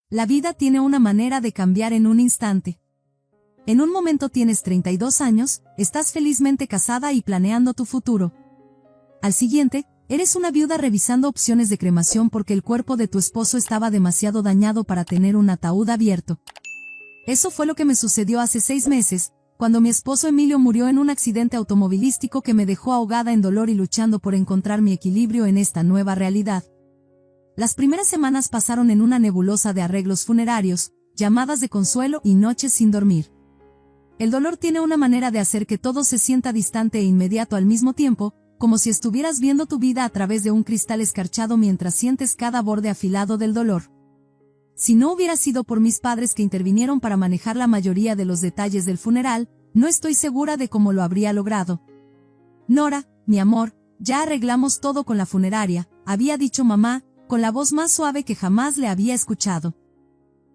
La vida tiene una manera de cambiar en un instante. En un momento tienes 32 años, estás felizmente casada y planeando tu futuro. Al siguiente, eres una viuda revisando opciones de cremación porque el cuerpo de tu esposo estaba demasiado dañado para tener un ataúd abierto. Eso fue lo que me sucedió hace 6 meses, cuando mi esposo Emilio murió en un accidente automovilístico que me dejó ahogada en dolor y luchando por encontrar mi equilibrio en esta nueva realidad. Las primeras semanas pasaron en una nebulosa de arreglos funerarios, llamadas de consuelo y noches sin dormir. El dolor tiene una manera de hacer que todo se sienta distante e inmediato al mismo tiempo, como si estuvieras viendo tu vida a través de un cristal escarchado mientras sientes cada borde afilado del dolor. Si no hubiera sido por mis padres que intervinieron para manejar la mayoría de los detalles del funeral, no estoy segura de cómo lo habría logrado. Nora, mi amor, ya arreglamos todo con la funeraria, había dicho mamá, con la voz más suave que jamás le había escuchado.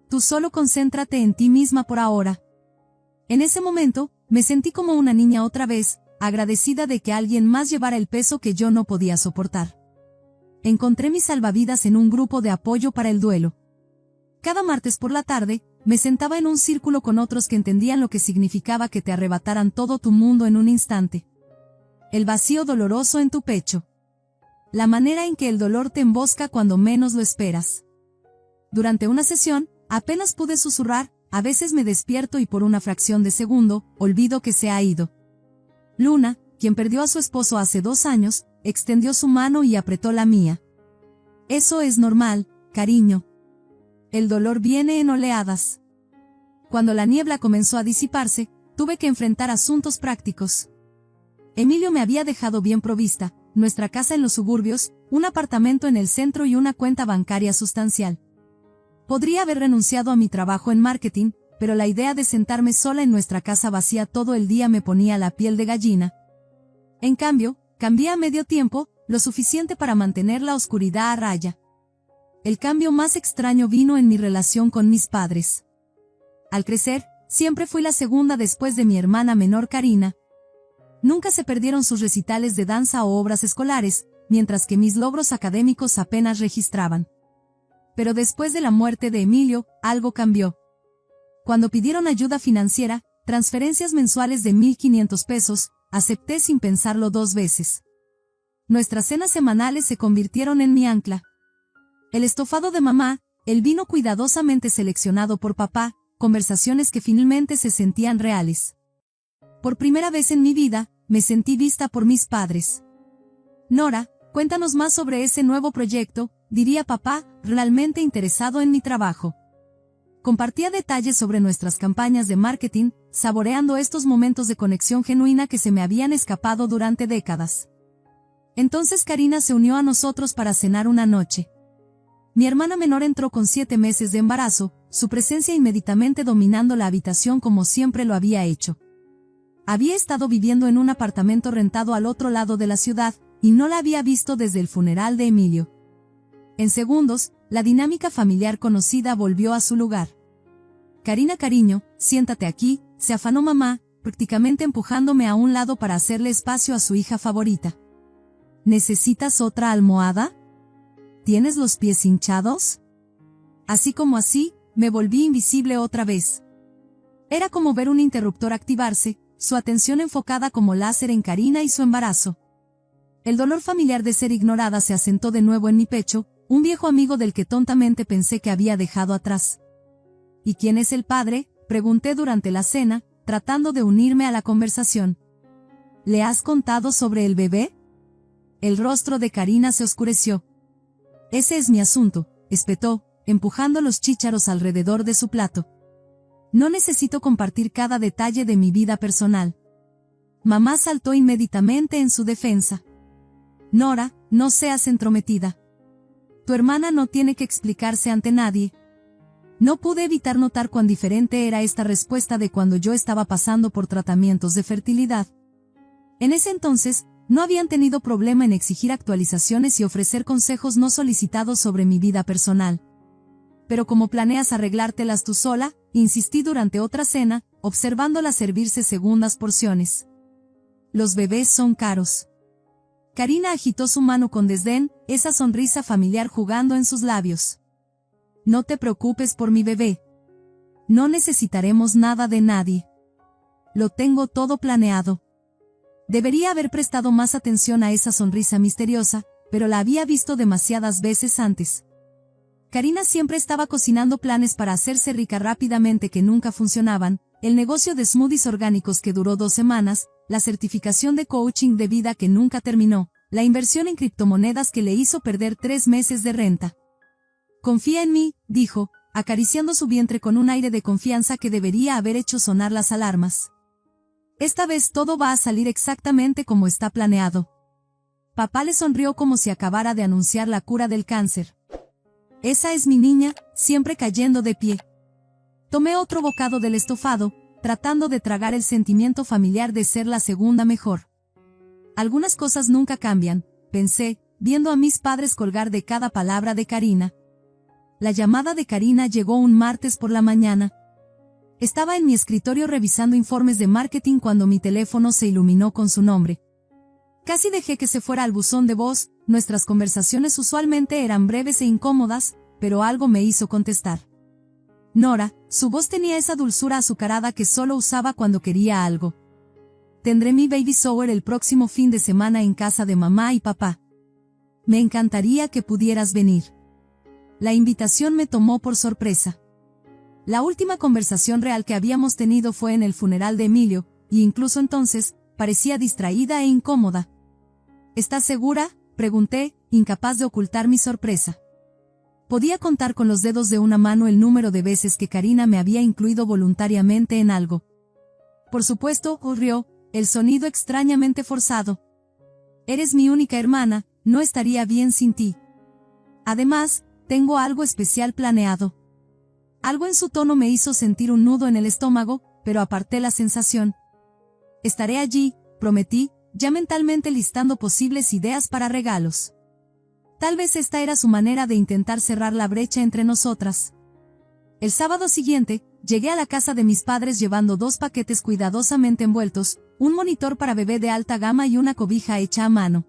Tú solo concéntrate en ti misma por ahora. En ese momento, me sentí como una niña otra vez, agradecida de que alguien más llevara el peso que yo no podía soportar. Encontré mis salvavidas en un grupo de apoyo para el duelo. Cada martes por la tarde, me sentaba en un círculo con otros que entendían lo que significaba que te arrebataran todo tu mundo en un instante. El vacío doloroso en tu pecho. La manera en que el dolor te embosca cuando menos lo esperas. Durante una sesión, apenas pude susurrar, a veces me despierto y por una fracción de segundo, olvido que se ha ido. Luna, quien perdió a su esposo hace 2 años, extendió su mano y apretó la mía. Eso es normal, cariño. El dolor viene en oleadas. Cuando la niebla comenzó a disiparse, tuve que enfrentar asuntos prácticos. Emilio me había dejado bien provista, nuestra casa en los suburbios, un apartamento en el centro y una cuenta bancaria sustancial. Podría haber renunciado a mi trabajo en marketing, pero la idea de sentarme sola en nuestra casa vacía todo el día me ponía la piel de gallina. En cambio, cambié a medio tiempo, lo suficiente para mantener la oscuridad a raya. El cambio más extraño vino en mi relación con mis padres. Al crecer, siempre fui la segunda después de mi hermana menor Karina. Nunca se perdieron sus recitales de danza o obras escolares, mientras que mis logros académicos apenas registraban. Pero después de la muerte de Emilio, algo cambió. Cuando pidieron ayuda financiera, transferencias mensuales de 1,500 pesos, acepté sin pensarlo 2 veces. Nuestras cenas semanales se convirtieron en mi ancla. El estofado de mamá, el vino cuidadosamente seleccionado por papá, conversaciones que finalmente se sentían reales. Por primera vez en mi vida, me sentí vista por mis padres. Nora, cuéntanos más sobre ese nuevo proyecto, diría papá, realmente interesado en mi trabajo. Compartía detalles sobre nuestras campañas de marketing, saboreando estos momentos de conexión genuina que se me habían escapado durante décadas. Entonces Karina se unió a nosotros para cenar una noche. Mi hermana menor entró con 7 meses de embarazo, su presencia inmediatamente dominando la habitación como siempre lo había hecho. Había estado viviendo en un apartamento rentado al otro lado de la ciudad, y no la había visto desde el funeral de Emilio. En segundos, la dinámica familiar conocida volvió a su lugar. Karina, cariño, siéntate aquí, se afanó mamá, prácticamente empujándome a un lado para hacerle espacio a su hija favorita. ¿Necesitas otra almohada? ¿Tienes los pies hinchados? Así como así, me volví invisible otra vez. Era como ver un interruptor activarse, su atención enfocada como láser en Karina y su embarazo. El dolor familiar de ser ignorada se asentó de nuevo en mi pecho, un viejo amigo del que tontamente pensé que había dejado atrás. ¿Y quién es el padre?, pregunté durante la cena, tratando de unirme a la conversación. ¿Le has contado sobre el bebé? El rostro de Karina se oscureció. Ese es mi asunto, espetó, empujando los chícharos alrededor de su plato. No necesito compartir cada detalle de mi vida personal. Mamá saltó inmediatamente en su defensa. Nora, no seas entrometida. Tu hermana no tiene que explicarse ante nadie. No pude evitar notar cuán diferente era esta respuesta de cuando yo estaba pasando por tratamientos de fertilidad. En ese entonces, no habían tenido problema en exigir actualizaciones y ofrecer consejos no solicitados sobre mi vida personal. Pero como planeas arreglártelas tú sola, insistí durante otra cena, observándola servirse segundas porciones. Los bebés son caros. Karina agitó su mano con desdén, esa sonrisa familiar jugando en sus labios. no te preocupes por mi bebé. No necesitaremos nada de nadie. Lo tengo todo planeado. Debería haber prestado más atención a esa sonrisa misteriosa, pero la había visto demasiadas veces antes. Karina siempre estaba cocinando planes para hacerse rica rápidamente que nunca funcionaban, el negocio de smoothies orgánicos que duró 2 semanas, la certificación de coaching de vida que nunca terminó, la inversión en criptomonedas que le hizo perder 3 meses de renta. Confía en mí, dijo, acariciando su vientre con un aire de confianza que debería haber hecho sonar las alarmas. Esta vez todo va a salir exactamente como está planeado. Papá le sonrió como si acabara de anunciar la cura del cáncer. Esa es mi niña, siempre cayendo de pie. Tomé otro bocado del estofado, tratando de tragar el sentimiento familiar de ser la segunda mejor. Algunas cosas nunca cambian, pensé, viendo a mis padres colgar de cada palabra de Karina. La llamada de Karina llegó un martes por la mañana. Estaba en mi escritorio revisando informes de marketing cuando mi teléfono se iluminó con su nombre. Casi dejé que se fuera al buzón de voz, nuestras conversaciones usualmente eran breves e incómodas, pero algo me hizo contestar. Nora, su voz tenía esa dulzura azucarada que solo usaba cuando quería algo. Tendré mi baby shower el próximo fin de semana en casa de mamá y papá. Me encantaría que pudieras venir. La invitación me tomó por sorpresa. La última conversación real que habíamos tenido fue en el funeral de Emilio, y incluso entonces, parecía distraída e incómoda. ¿Estás segura?, pregunté, incapaz de ocultar mi sorpresa. Podía contar con los dedos de una mano el número de veces que Karina me había incluido voluntariamente en algo. Por supuesto, ocurrió, el sonido extrañamente forzado. Eres mi única hermana, no estaría bien sin ti. Además, tengo algo especial planeado. Algo en su tono me hizo sentir un nudo en el estómago, pero aparté la sensación. Estaré allí, prometí, ya mentalmente listando posibles ideas para regalos. Tal vez esta era su manera de intentar cerrar la brecha entre nosotras. El sábado siguiente, llegué a la casa de mis padres llevando 2 paquetes cuidadosamente envueltos, un monitor para bebé de alta gama y una cobija hecha a mano.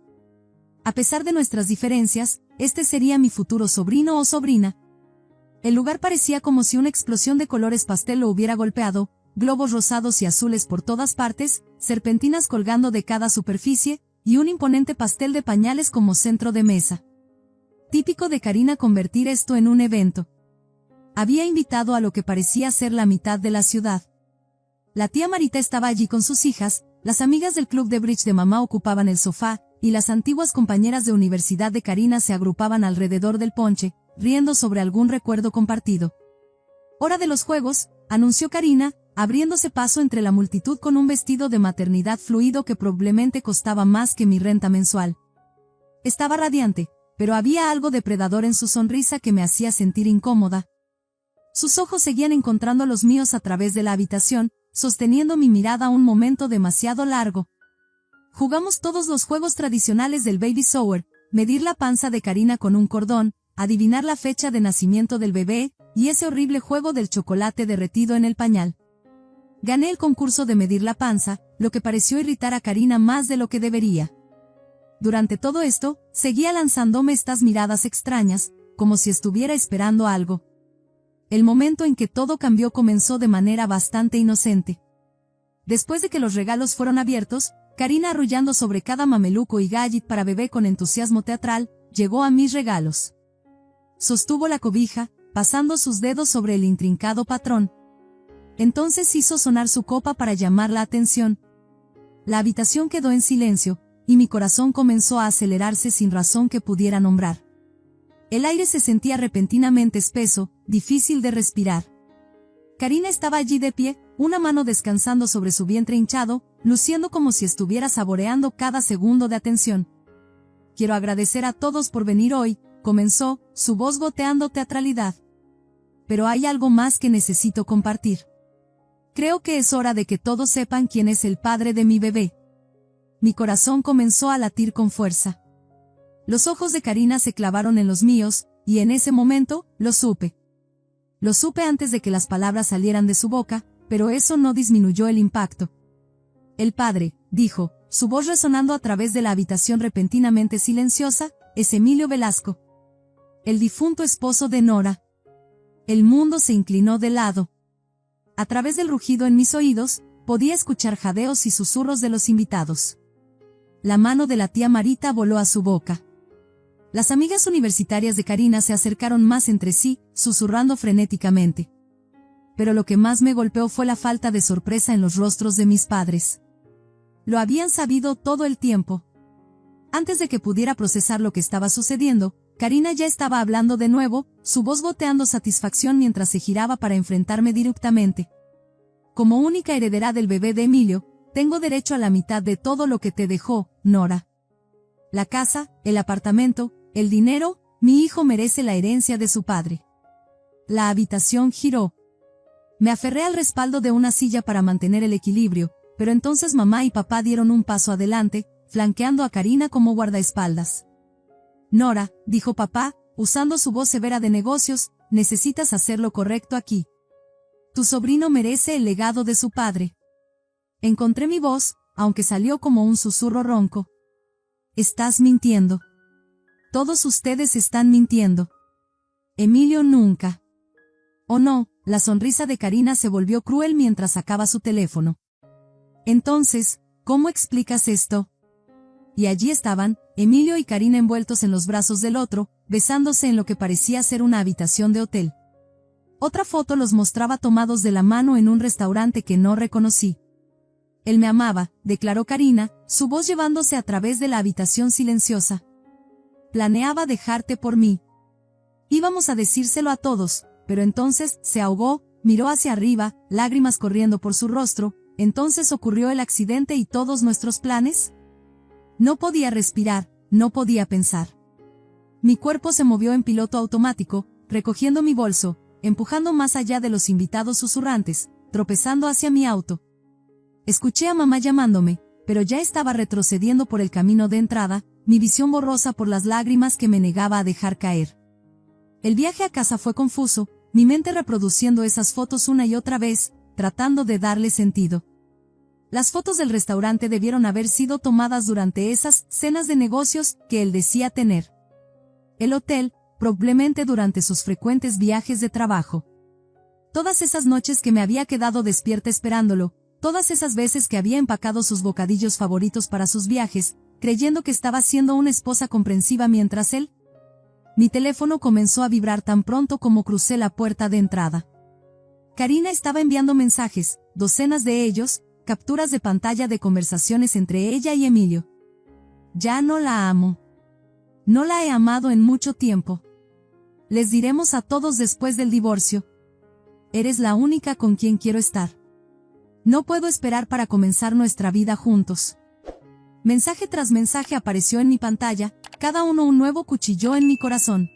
A pesar de nuestras diferencias, este sería mi futuro sobrino o sobrina. El lugar parecía como si una explosión de colores pastel lo hubiera golpeado, globos rosados y azules por todas partes, serpentinas colgando de cada superficie, y un imponente pastel de pañales como centro de mesa. Típico de Karina convertir esto en un evento. Había invitado a lo que parecía ser la mitad de la ciudad. La tía Marita estaba allí con sus hijas, las amigas del club de bridge de mamá ocupaban el sofá, y las antiguas compañeras de universidad de Karina se agrupaban alrededor del ponche, riendo sobre algún recuerdo compartido. Hora de los juegos, anunció Karina, abriéndose paso entre la multitud con un vestido de maternidad fluido que probablemente costaba más que mi renta mensual. Estaba radiante, pero había algo depredador en su sonrisa que me hacía sentir incómoda. Sus ojos seguían encontrando los míos a través de la habitación, sosteniendo mi mirada un momento demasiado largo. Jugamos todos los juegos tradicionales del baby shower, medir la panza de Karina con un cordón, adivinar la fecha de nacimiento del bebé, y ese horrible juego del chocolate derretido en el pañal. Gané el concurso de medir la panza, lo que pareció irritar a Karina más de lo que debería. Durante todo esto, seguía lanzándome estas miradas extrañas, como si estuviera esperando algo. El momento en que todo cambió comenzó de manera bastante inocente. Después de que los regalos fueron abiertos, Karina arrullando sobre cada mameluco y gadget para bebé con entusiasmo teatral, llegó a mis regalos. Sostuvo la cobija, pasando sus dedos sobre el intrincado patrón. Entonces hizo sonar su copa para llamar la atención. La habitación quedó en silencio, y mi corazón comenzó a acelerarse sin razón que pudiera nombrar. El aire se sentía repentinamente espeso, difícil de respirar. Karina estaba allí de pie, una mano descansando sobre su vientre hinchado, luciendo como si estuviera saboreando cada segundo de atención. Quiero agradecer a todos por venir hoy, comenzó, su voz goteando teatralidad. Pero hay algo más que necesito compartir. Creo que es hora de que todos sepan quién es el padre de mi bebé. Mi corazón comenzó a latir con fuerza. Los ojos de Karina se clavaron en los míos, y en ese momento, lo supe. Lo supe antes de que las palabras salieran de su boca, pero eso no disminuyó el impacto. El padre, dijo, su voz resonando a través de la habitación repentinamente silenciosa, es Emilio Velasco. El difunto esposo de Nora. El mundo se inclinó de lado. A través del rugido en mis oídos, podía escuchar jadeos y susurros de los invitados. La mano de la tía Marita voló a su boca. Las amigas universitarias de Karina se acercaron más entre sí, susurrando frenéticamente. Pero lo que más me golpeó fue la falta de sorpresa en los rostros de mis padres. Lo habían sabido todo el tiempo. Antes de que pudiera procesar lo que estaba sucediendo, Karina ya estaba hablando de nuevo, su voz goteando satisfacción mientras se giraba para enfrentarme directamente. Como única heredera del bebé de Emilio, tengo derecho a la mitad de todo lo que te dejó, Nora. La casa, el apartamento, el dinero, mi hijo merece la herencia de su padre. La habitación giró. Me aferré al respaldo de una silla para mantener el equilibrio, pero entonces mamá y papá dieron un paso adelante, flanqueando a Karina como guardaespaldas. Nora, dijo papá, usando su voz severa de negocios, necesitas hacer lo correcto aquí. Tu sobrino merece el legado de su padre. Encontré mi voz, aunque salió como un susurro ronco. Estás mintiendo. Todos ustedes están mintiendo. Emilio nunca. Oh no, la sonrisa de Karina se volvió cruel mientras sacaba su teléfono. Entonces, ¿cómo explicas esto? Y allí estaban, Emilio y Karina envueltos en los brazos del otro, besándose en lo que parecía ser una habitación de hotel. Otra foto los mostraba tomados de la mano en un restaurante que no reconocí. Él me amaba, declaró Karina, su voz llevándose a través de la habitación silenciosa. Planeaba dejarte por mí. Íbamos a decírselo a todos, pero entonces se ahogó, miró hacia arriba, lágrimas corriendo por su rostro. Entonces ocurrió el accidente y todos nuestros planes. No podía respirar, no podía pensar. Mi cuerpo se movió en piloto automático, recogiendo mi bolso, empujando más allá de los invitados susurrantes, tropezando hacia mi auto. Escuché a mamá llamándome, pero ya estaba retrocediendo por el camino de entrada, mi visión borrosa por las lágrimas que me negaba a dejar caer. El viaje a casa fue confuso, mi mente reproduciendo esas fotos una y otra vez, tratando de darle sentido. Las fotos del restaurante debieron haber sido tomadas durante esas cenas de negocios que él decía tener. El hotel, probablemente durante sus frecuentes viajes de trabajo. Todas esas noches que me había quedado despierta esperándolo, todas esas veces que había empacado sus bocadillos favoritos para sus viajes, creyendo que estaba siendo una esposa comprensiva mientras él. Mi teléfono comenzó a vibrar tan pronto como crucé la puerta de entrada. Karina estaba enviando mensajes, docenas de ellos, capturas de pantalla de conversaciones entre ella y Emilio. Ya no la amo. No la he amado en mucho tiempo. Les diremos a todos después del divorcio. Eres la única con quien quiero estar. No puedo esperar para comenzar nuestra vida juntos. Mensaje tras mensaje apareció en mi pantalla, cada uno un nuevo cuchillo en mi corazón.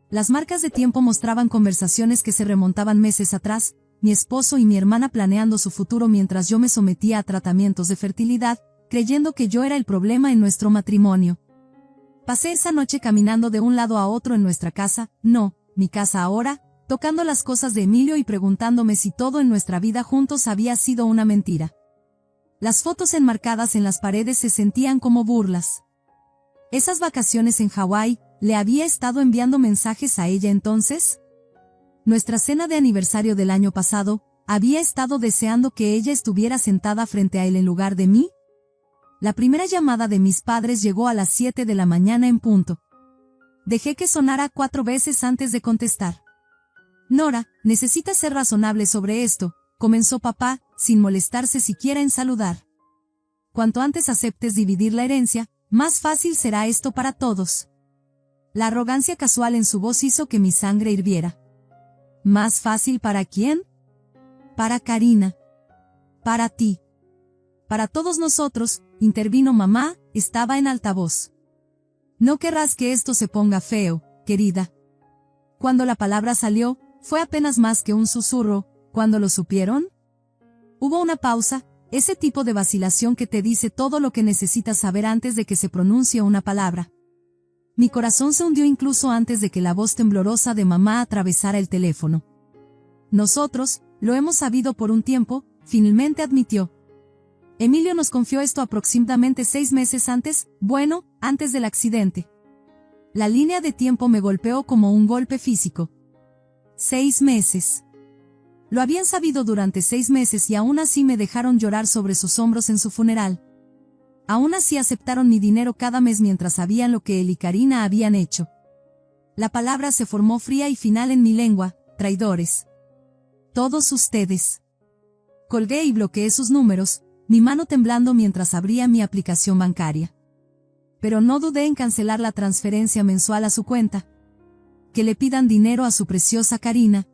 Las marcas de tiempo mostraban conversaciones que se remontaban meses atrás, mi esposo y mi hermana planeando su futuro mientras yo me sometía a tratamientos de fertilidad, creyendo que yo era el problema en nuestro matrimonio. Pasé esa noche caminando de un lado a otro en nuestra casa, no, mi casa ahora, tocando las cosas de Emilio y preguntándome si todo en nuestra vida juntos había sido una mentira. Las fotos enmarcadas en las paredes se sentían como burlas. Esas vacaciones en Hawái, ¿le había estado enviando mensajes a ella entonces? Nuestra cena de aniversario del año pasado, ¿había estado deseando que ella estuviera sentada frente a él en lugar de mí? La primera llamada de mis padres llegó a las 7 de la mañana en punto. Dejé que sonara 4 veces antes de contestar. Nora, necesitas ser razonable sobre esto, comenzó papá, sin molestarse siquiera en saludar. Cuanto antes aceptes dividir la herencia, más fácil será esto para todos. La arrogancia casual en su voz hizo que mi sangre hirviera. ¿Más fácil para quién? Para Karina. Para ti. Para todos nosotros, intervino mamá, estaba en altavoz. No querrás que esto se ponga feo, querida. Cuando la palabra salió, fue apenas más que un susurro. ¿Cuándo lo supieron? Hubo una pausa, ese tipo de vacilación que te dice todo lo que necesitas saber antes de que se pronuncie una palabra. Mi corazón se hundió incluso antes de que la voz temblorosa de mamá atravesara el teléfono. Nosotros, lo hemos sabido por un tiempo, finalmente admitió. Emilio nos confió esto aproximadamente 6 meses antes, bueno, antes del accidente. La línea de tiempo me golpeó como un golpe físico. 6 meses. Lo habían sabido durante 6 meses y aún así me dejaron llorar sobre sus hombros en su funeral. Aún así aceptaron mi dinero cada mes mientras sabían lo que él y Karina habían hecho. La palabra se formó fría y final en mi lengua: traidores. Todos ustedes. Colgué y bloqueé sus números, mi mano temblando mientras abría mi aplicación bancaria. Pero no dudé en cancelar la transferencia mensual a su cuenta. Que le pidan dinero a su preciosa Karina.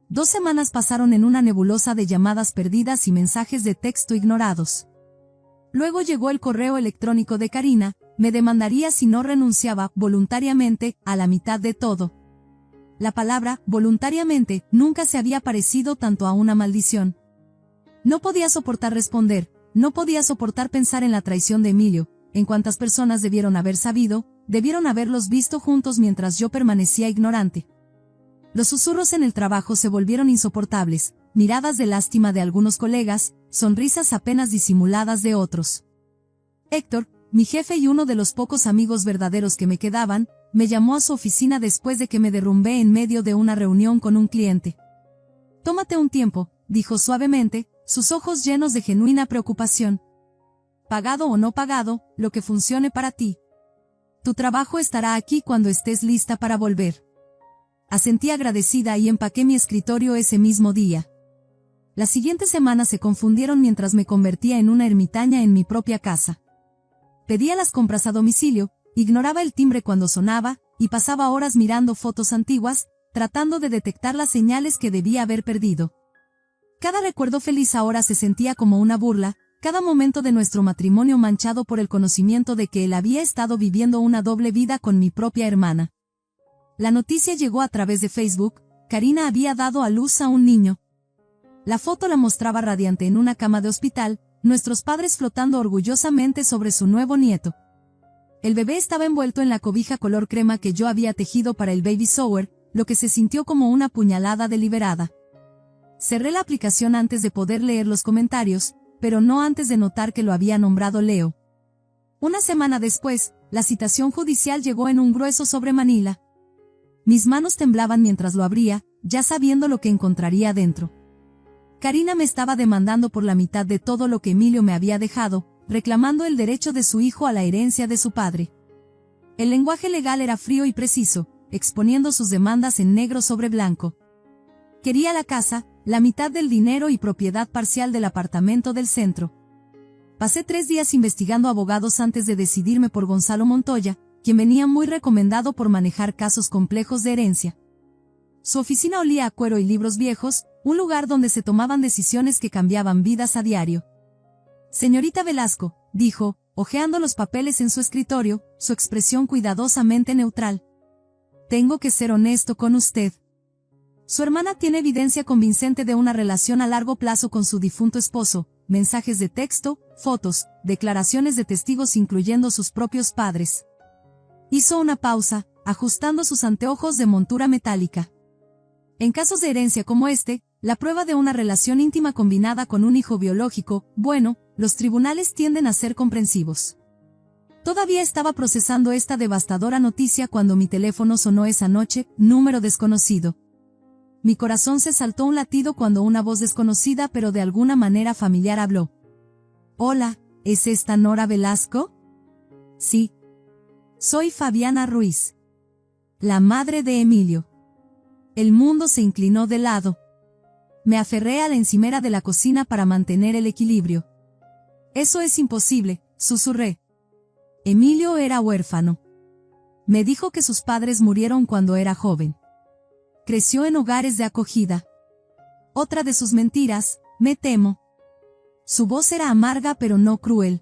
2 semanas pasaron en una nebulosa de llamadas perdidas y mensajes de texto ignorados. Luego llegó el correo electrónico de Karina: me demandaría si no renunciaba voluntariamente a la mitad de todo. La palabra voluntariamente nunca se había parecido tanto a una maldición. No podía soportar responder, no podía soportar pensar en la traición de Emilio, en cuántas personas debieron haber sabido, debieron haberlos visto juntos mientras yo permanecía ignorante. Los susurros en el trabajo se volvieron insoportables, miradas de lástima de algunos colegas, sonrisas apenas disimuladas de otros. Héctor, mi jefe y uno de los pocos amigos verdaderos que me quedaban, me llamó a su oficina después de que me derrumbé en medio de una reunión con un cliente. Tómate un tiempo, dijo suavemente, sus ojos llenos de genuina preocupación. Pagado o no pagado, lo que funcione para ti. Tu trabajo estará aquí cuando estés lista para volver. Asentí agradecida y empaqué mi escritorio ese mismo día. Las siguientes semanas se confundieron mientras me convertía en una ermitaña en mi propia casa. Pedía las compras a domicilio, ignoraba el timbre cuando sonaba, y pasaba horas mirando fotos antiguas, tratando de detectar las señales que debía haber perdido. Cada recuerdo feliz ahora se sentía como una burla, cada momento de nuestro matrimonio manchado por el conocimiento de que él había estado viviendo una doble vida con mi propia hermana. La noticia llegó a través de Facebook: Karina había dado a luz a un niño. La foto la mostraba radiante en una cama de hospital, nuestros padres flotando orgullosamente sobre su nuevo nieto. El bebé estaba envuelto en la cobija color crema que yo había tejido para el baby shower, lo que se sintió como una puñalada deliberada. Cerré la aplicación antes de poder leer los comentarios, pero no antes de notar que lo había nombrado Leo. Una semana después, la citación judicial llegó en un grueso sobre Manila. Mis manos temblaban mientras lo abría, ya sabiendo lo que encontraría dentro. Karina me estaba demandando por la mitad de todo lo que Emilio me había dejado, reclamando el derecho de su hijo a la herencia de su padre. El lenguaje legal era frío y preciso, exponiendo sus demandas en negro sobre blanco. Quería la casa, la mitad del dinero y propiedad parcial del apartamento del centro. Pasé 3 días investigando abogados antes de decidirme por Gonzalo Montoya, quien venía muy recomendado por manejar casos complejos de herencia. Su oficina olía a cuero y libros viejos, un lugar donde se tomaban decisiones que cambiaban vidas a diario. Señorita Velasco, dijo, hojeando los papeles en su escritorio, su expresión cuidadosamente neutral. Tengo que ser honesto con usted. Su hermana tiene evidencia convincente de una relación a largo plazo con su difunto esposo, mensajes de texto, fotos, declaraciones de testigos incluyendo sus propios padres. Hizo una pausa, ajustando sus anteojos de montura metálica. En casos de herencia como este, la prueba de una relación íntima combinada con un hijo biológico, bueno, los tribunales tienden a ser comprensivos. Todavía estaba procesando esta devastadora noticia cuando mi teléfono sonó esa noche, número desconocido. Mi corazón se saltó un latido cuando una voz desconocida pero de alguna manera familiar habló. Hola, ¿es esta Nora Velasco? Sí. Soy Fabiana Ruiz. La madre de Emilio. El mundo se inclinó de lado. Me aferré a la encimera de la cocina para mantener el equilibrio. Eso es imposible, susurré. Emilio era huérfano. Me dijo que sus padres murieron cuando era joven. Creció en hogares de acogida. Otra de sus mentiras, me temo. Su voz era amarga pero no cruel.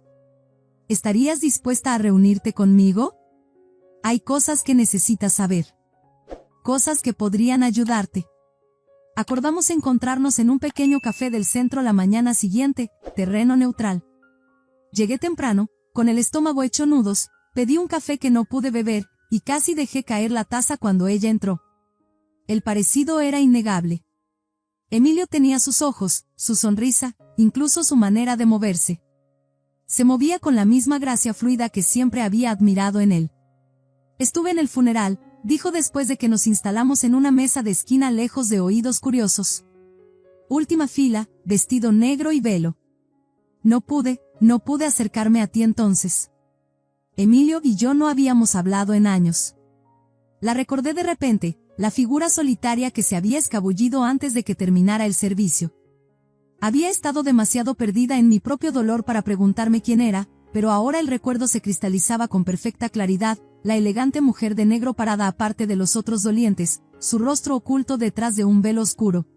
¿Estarías dispuesta a reunirte conmigo? Hay cosas que necesitas saber. Cosas que podrían ayudarte. Acordamos encontrarnos en un pequeño café del centro la mañana siguiente, terreno neutral. Llegué temprano, con el estómago hecho nudos, pedí un café que no pude beber, y casi dejé caer la taza cuando ella entró. El parecido era innegable. Emilio tenía sus ojos, su sonrisa, incluso su manera de moverse. Se movía con la misma gracia fluida que siempre había admirado en él. Estuve en el funeral, dijo después de que nos instalamos en una mesa de esquina lejos de oídos curiosos. Última fila, vestido negro y velo. No pude acercarme a ti entonces. Emilio y yo no habíamos hablado en años. La recordé de repente, la figura solitaria que se había escabullido antes de que terminara el servicio. Había estado demasiado perdida en mi propio dolor para preguntarme quién era, pero ahora el recuerdo se cristalizaba con perfecta claridad, la elegante mujer de negro parada aparte de los otros dolientes, su rostro oculto detrás de un velo oscuro.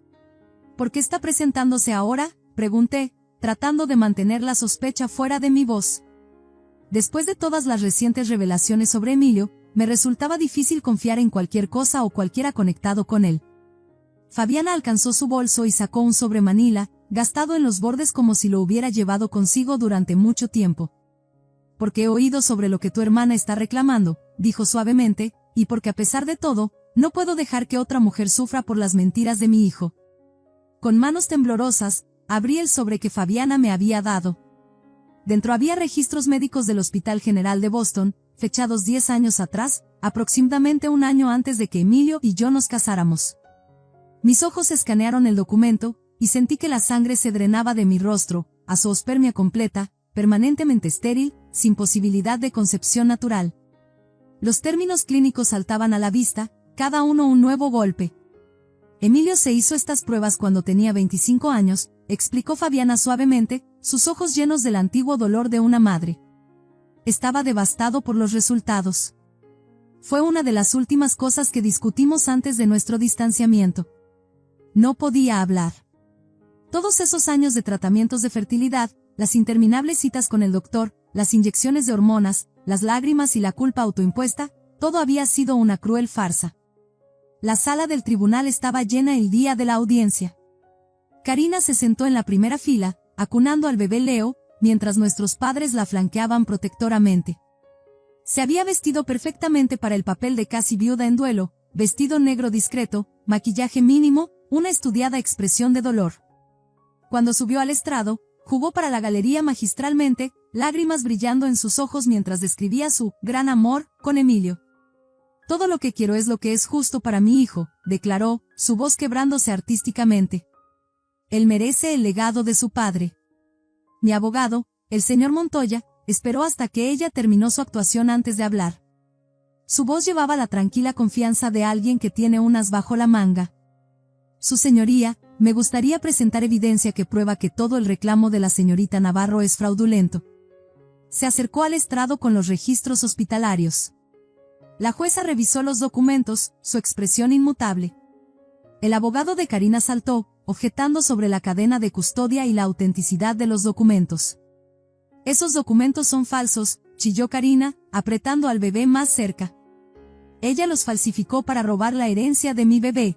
¿Por qué está presentándose ahora?, pregunté, tratando de mantener la sospecha fuera de mi voz. Después de todas las recientes revelaciones sobre Emilio, me resultaba difícil confiar en cualquier cosa o cualquiera conectado con él. Fabiana alcanzó su bolso y sacó un sobre manila, gastado en los bordes como si lo hubiera llevado consigo durante mucho tiempo. Porque he oído sobre lo que tu hermana está reclamando, dijo suavemente, y porque a pesar de todo, no puedo dejar que otra mujer sufra por las mentiras de mi hijo. Con manos temblorosas, abrí el sobre que Fabiana me había dado. Dentro había registros médicos del Hospital General de Boston, fechados 10 años atrás, aproximadamente un año antes de que Emilio y yo nos casáramos. Mis ojos escanearon el documento, y sentí que la sangre se drenaba de mi rostro, a zoospermia completa, permanentemente estéril, sin posibilidad de concepción natural. Los términos clínicos saltaban a la vista, cada uno un nuevo golpe. Emilio se hizo estas pruebas cuando tenía 25 años, explicó Fabiana suavemente, sus ojos llenos del antiguo dolor de una madre. Estaba devastado por los resultados. Fue una de las últimas cosas que discutimos antes de nuestro distanciamiento. No podía hablar. Todos esos años de tratamientos de fertilidad, las interminables citas con el doctor, las inyecciones de hormonas, las lágrimas y la culpa autoimpuesta, todo había sido una cruel farsa. La sala del tribunal estaba llena el día de la audiencia. Karina se sentó en la primera fila, acunando al bebé Leo, mientras nuestros padres la flanqueaban protectoramente. Se había vestido perfectamente para el papel de casi viuda en duelo, vestido negro discreto, maquillaje mínimo, una estudiada expresión de dolor. Cuando subió al estrado, jugó para la galería magistralmente, lágrimas brillando en sus ojos mientras describía su gran amor con Emilio. Todo lo que quiero es lo que es justo para mi hijo, declaró, su voz quebrándose artísticamente. Él merece el legado de su padre. Mi abogado, el señor Montoya, esperó hasta que ella terminó su actuación antes de hablar. Su voz llevaba la tranquila confianza de alguien que tiene un as bajo la manga. Su señoría, me gustaría presentar evidencia que prueba que todo el reclamo de la señorita Navarro es fraudulento. Se acercó al estrado con los registros hospitalarios. La jueza revisó los documentos, su expresión inmutable. El abogado de Karina saltó, objetando sobre la cadena de custodia y la autenticidad de los documentos. Esos documentos son falsos, chilló Karina, apretando al bebé más cerca. Ella los falsificó para robar la herencia de mi bebé.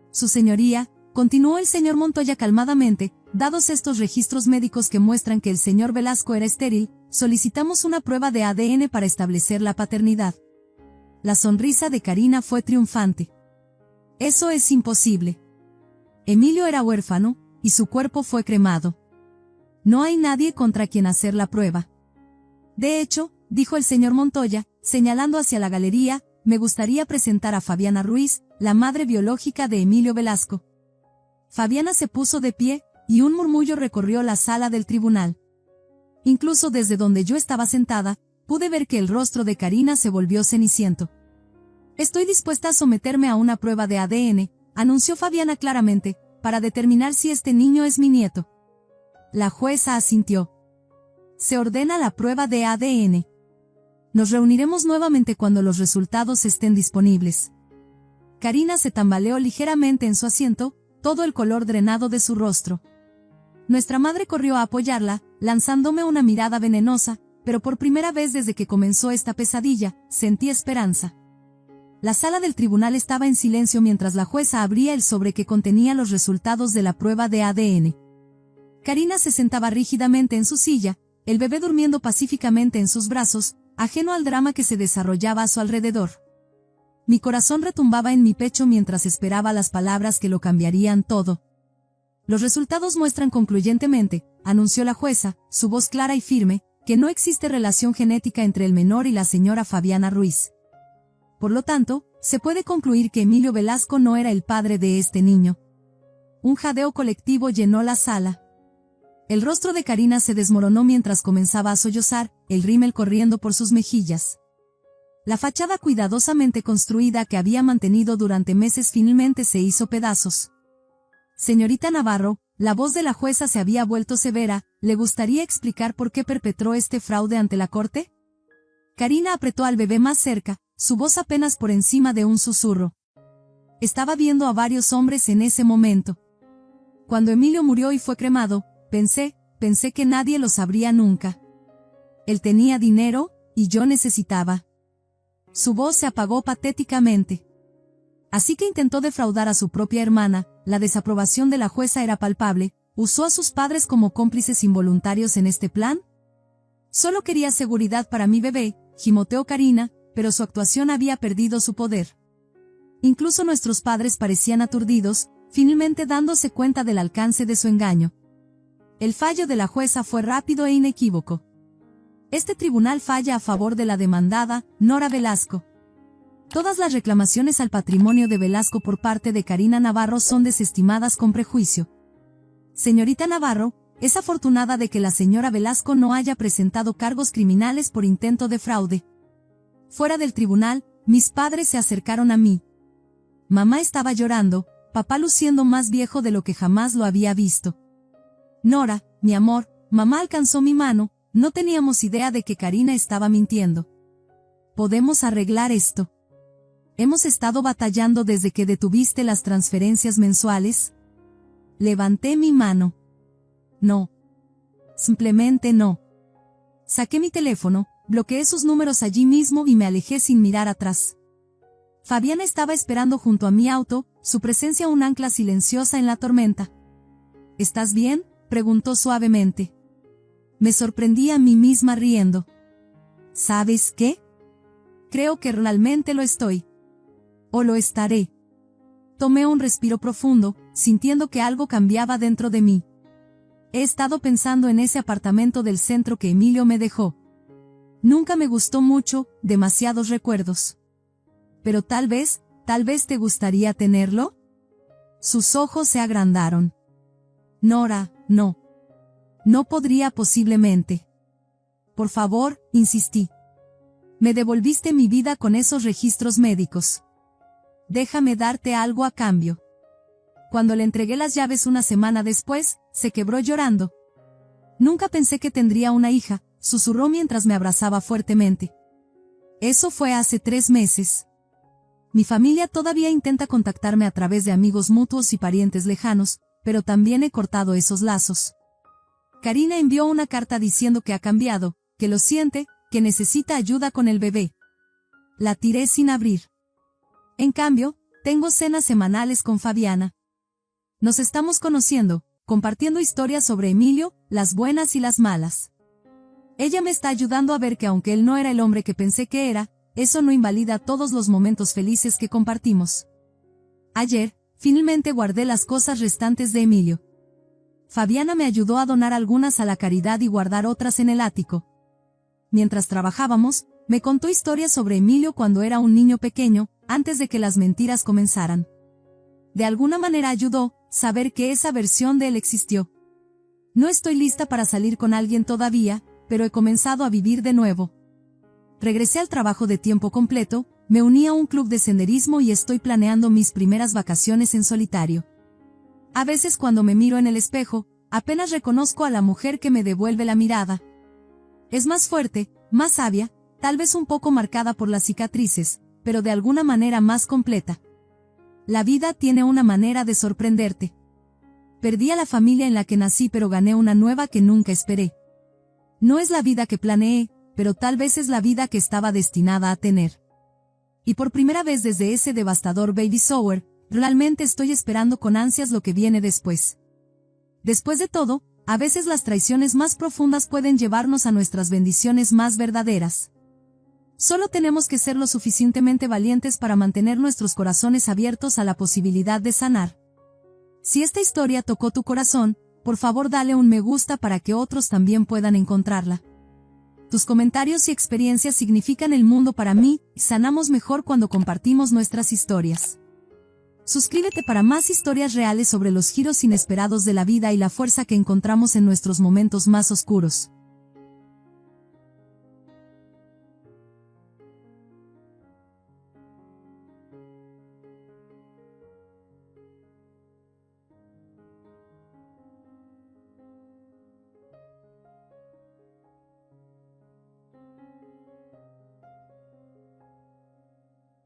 Su señoría, continuó el señor Montoya calmadamente, dados estos registros médicos que muestran que el señor Velasco era estéril, solicitamos una prueba de ADN para establecer la paternidad. La sonrisa de Karina fue triunfante. Eso es imposible. Emilio era huérfano, y su cuerpo fue cremado. No hay nadie contra quien hacer la prueba. De hecho, dijo el señor Montoya, señalando hacia la galería, me gustaría presentar a Fabiana Ruiz, la madre biológica de Emilio Velasco. Fabiana se puso de pie, y un murmullo recorrió la sala del tribunal. Incluso desde donde yo estaba sentada, pude ver que el rostro de Karina se volvió ceniciento. Estoy dispuesta a someterme a una prueba de ADN, anunció Fabiana claramente, para determinar si este niño es mi nieto. La jueza asintió. Se ordena la prueba de ADN. Nos reuniremos nuevamente cuando los resultados estén disponibles. Karina se tambaleó ligeramente en su asiento, todo el color drenado de su rostro. Nuestra madre corrió a apoyarla, lanzándome una mirada venenosa, pero por primera vez desde que comenzó esta pesadilla, sentí esperanza. La sala del tribunal estaba en silencio mientras la jueza abría el sobre que contenía los resultados de la prueba de ADN. Karina se sentaba rígidamente en su silla, el bebé durmiendo pacíficamente en sus brazos, ajeno al drama que se desarrollaba a su alrededor. Mi corazón retumbaba en mi pecho mientras esperaba las palabras que lo cambiarían todo. Los resultados muestran concluyentemente, anunció la jueza, su voz clara y firme, que no existe relación genética entre el menor y la señora Fabiana Ruiz. Por lo tanto, se puede concluir que Emilio Velasco no era el padre de este niño. Un jadeo colectivo llenó la sala. El rostro de Karina se desmoronó mientras comenzaba a sollozar, el rímel corriendo por sus mejillas. La fachada cuidadosamente construida que había mantenido durante meses finalmente se hizo pedazos. Señorita Navarro, la voz de la jueza se había vuelto severa, ¿le gustaría explicar por qué perpetró este fraude ante la corte? Karina apretó al bebé más cerca, su voz apenas por encima de un susurro. Estaba viendo a varios hombres en ese momento. Cuando Emilio murió y fue cremado, pensé que nadie lo sabría nunca. Él tenía dinero, y yo necesitaba. Su voz se apagó patéticamente. Así que intentó defraudar a su propia hermana, la desaprobación de la jueza era palpable, ¿usó a sus padres como cómplices involuntarios en este plan? Solo quería seguridad para mi bebé, gimoteó Karina, pero su actuación había perdido su poder. Incluso nuestros padres parecían aturdidos, finalmente dándose cuenta del alcance de su engaño. El fallo de la jueza fue rápido e inequívoco. Este tribunal falla a favor de la demandada, Nora Velasco. Todas las reclamaciones al patrimonio de Velasco por parte de Karina Navarro son desestimadas con prejuicio. Señorita Navarro, es afortunada de que la señora Velasco no haya presentado cargos criminales por intento de fraude. Fuera del tribunal, mis padres se acercaron a mí. Mamá estaba llorando, papá luciendo más viejo de lo que jamás lo había visto. Nora, mi amor, mamá alcanzó mi mano, no teníamos idea de que Karina estaba mintiendo. Podemos arreglar esto. Hemos estado batallando desde que detuviste las transferencias mensuales. Levanté mi mano. No. Simplemente no. Saqué mi teléfono, bloqueé sus números allí mismo y me alejé sin mirar atrás. Fabiana estaba esperando junto a mi auto, su presencia un ancla silenciosa en la tormenta. ¿Estás bien?, preguntó suavemente. Me sorprendí a mí misma riendo. ¿Sabes qué? Creo que realmente lo estoy. O lo estaré. Tomé un respiro profundo, sintiendo que algo cambiaba dentro de mí. He estado pensando en ese apartamento del centro que Emilio me dejó. Nunca me gustó mucho, demasiados recuerdos. Pero tal vez te gustaría tenerlo. Sus ojos se agrandaron. Nora, no. No podría posiblemente. Por favor, insistí. Me devolviste mi vida con esos registros médicos. Déjame darte algo a cambio. Cuando le entregué las llaves una semana después, se quebró llorando. Nunca pensé que tendría una hija, susurró mientras me abrazaba fuertemente. Eso fue hace 3 meses. Mi familia todavía intenta contactarme a través de amigos mutuos y parientes lejanos, pero también he cortado esos lazos. Karina envió una carta diciendo que ha cambiado, que lo siente, que necesita ayuda con el bebé. La tiré sin abrir. En cambio, tengo cenas semanales con Fabiana. Nos estamos conociendo, compartiendo historias sobre Emilio, las buenas y las malas. Ella me está ayudando a ver que aunque él no era el hombre que pensé que era, eso no invalida todos los momentos felices que compartimos. Ayer, finalmente guardé las cosas restantes de Emilio. Fabiana me ayudó a donar algunas a la caridad y guardar otras en el ático. Mientras trabajábamos, me contó historias sobre Emilio cuando era un niño pequeño, antes de que las mentiras comenzaran. De alguna manera ayudó, saber que esa versión de él existió. No estoy lista para salir con alguien todavía, pero he comenzado a vivir de nuevo. Regresé al trabajo de tiempo completo, me uní a un club de senderismo y estoy planeando mis primeras vacaciones en solitario. A veces cuando me miro en el espejo, apenas reconozco a la mujer que me devuelve la mirada. Es más fuerte, más sabia, tal vez un poco marcada por las cicatrices, pero de alguna manera más completa. La vida tiene una manera de sorprenderte. Perdí a la familia en la que nací, pero gané una nueva que nunca esperé. No es la vida que planeé, pero tal vez es la vida que estaba destinada a tener. Y por primera vez desde ese devastador baby shower, realmente estoy esperando con ansias lo que viene después. Después de todo, a veces las traiciones más profundas pueden llevarnos a nuestras bendiciones más verdaderas. Solo tenemos que ser lo suficientemente valientes para mantener nuestros corazones abiertos a la posibilidad de sanar. Si esta historia tocó tu corazón, por favor dale un me gusta para que otros también puedan encontrarla. Tus comentarios y experiencias significan el mundo para mí, y sanamos mejor cuando compartimos nuestras historias. Suscríbete para más historias reales sobre los giros inesperados de la vida y la fuerza que encontramos en nuestros momentos más oscuros.